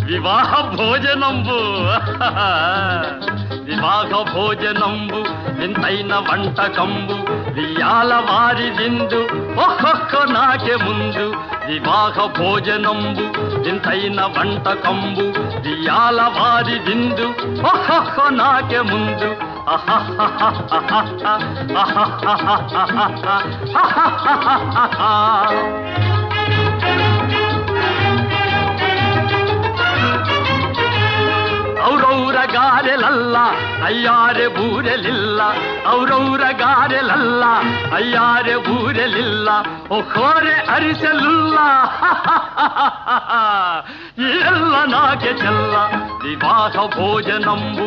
వివాహ భోజనంబు వివాహ భోజనంబు వింతైన వంటకంబు వియాల వారి విందు ఒక్కొక్క నాకే ముందు వివాహ భోజనంబు వింతైన వంటకంబు వియాల వారి విందు ఒక్కొక్క నాకే ముందు ಔರೌರ ಗಾರೆಲಲ್ಲ ಅಯ್ಯಾರೆ ಬೂರೆಲಿಲ್ಲ ಔರೌರ ಗಾರೆಲಲ್ಲ ಅಯ್ಯಾರೆ ಬೂರೆಲಿಲ್ಲ ಒಕ್ಕೋರೆ ಅರಿಸಲಿಲ್ಲ ಎಲ್ಲ ನಾಗೆ ಚೆಲ್ಲ ವಿವಾಹ ಭೋಜನಂಬು